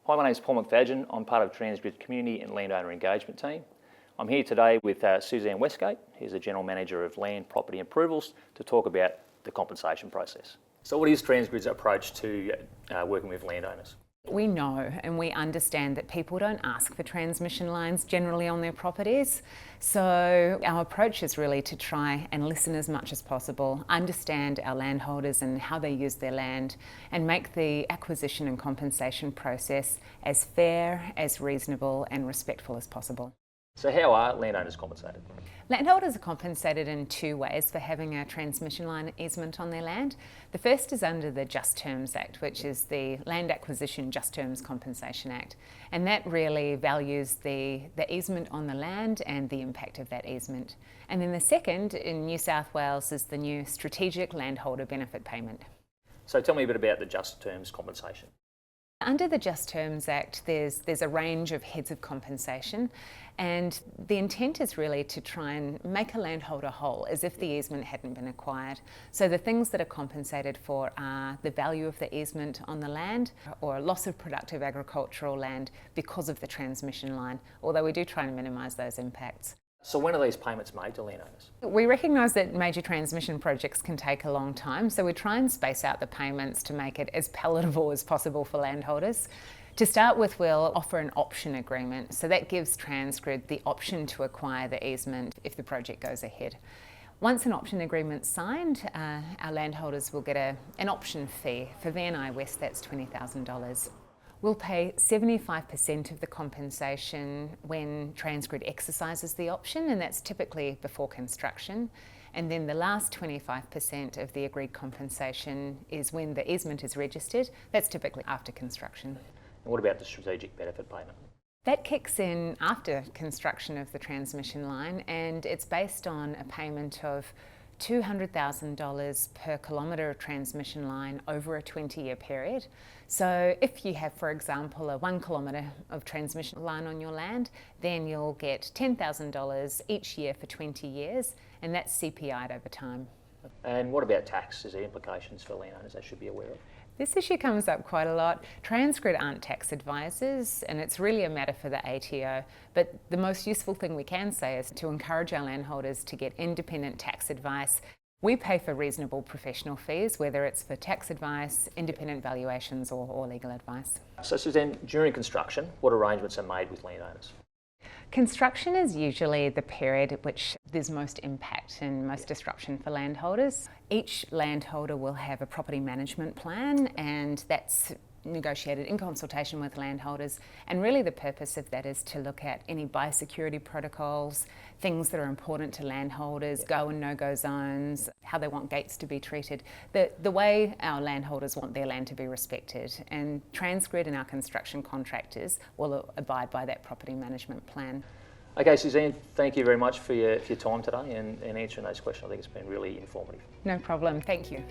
Hi, my name is Paul McFadgen. I'm part of Transgrid Community and Landowner Engagement Team. I'm here today with Suzanne Westgate, who's the General Manager of Land Property Approvals, to talk about the compensation process. So what is Transgrid's approach to working with landowners? We know and we understand that people don't ask for transmission lines generally on their properties. So our approach is really to try and listen as much as possible, understand our landholders and how they use their land, and make the acquisition and compensation process as fair, as reasonable and respectful as possible. So how are landowners compensated? Landholders are compensated in two ways for having a transmission line easement on their land. The first is under the Just Terms Act, which is the Land Acquisition Just Terms Compensation Act. And that really values the easement on the land and the impact of that easement. And then the second in New South Wales is the new Strategic Landholder Benefit Payment. So tell me a bit about the Just Terms compensation. Under the Just Terms Act, there's a range of heads of compensation, and the intent is really to try and make a landholder whole as if the easement hadn't been acquired. So the things that are compensated for are the value of the easement on the land or loss of productive agricultural land because of the transmission line, although we do try and minimise those impacts. So when are these payments made to landowners? We recognise that major transmission projects can take a long time, so we try and space out the payments to make it as palatable as possible for landholders. To start with, we'll offer an option agreement, so that gives Transgrid the option to acquire the easement if the project goes ahead. Once an option agreement's signed, our landholders will get an option fee. For VNI West, that's $20,000. We'll pay 75% of the compensation when Transgrid exercises the option, and that's typically before construction. And then the last 25% of the agreed compensation is when the easement is registered. That's typically after construction. And what about the strategic benefit payment? That kicks in after construction of the transmission line, and it's based on a payment of $200,000 per kilometre of transmission line over a 20-year period. So if you have, for example, a 1 kilometre of transmission line on your land, then you'll get $10,000 each year for 20 years, and that's CPI'd over time. And what about tax? Is there implications for landowners they should be aware of? This issue comes up quite a lot. Transgrid aren't tax advisors, and it's really a matter for the ATO. But the most useful thing we can say is to encourage our landholders to get independent tax advice. We pay for reasonable professional fees, whether it's for tax advice, independent valuations or legal advice. So Suzanne, during construction, what arrangements are made with landowners? Construction is usually the period at which there's most impact and most disruption for landholders. Each landholder will have a property management plan, and that's negotiated in consultation with landholders, and really the purpose of that is to look at any biosecurity protocols, things that are important to landholders, go and no-go zones, how they want gates to be treated, the way our landholders want their land to be respected, and Transgrid and our construction contractors will abide by that property management plan. Okay, Suzanne, thank you very much for your time today and answering those questions. I think it's been really informative. No problem, thank you.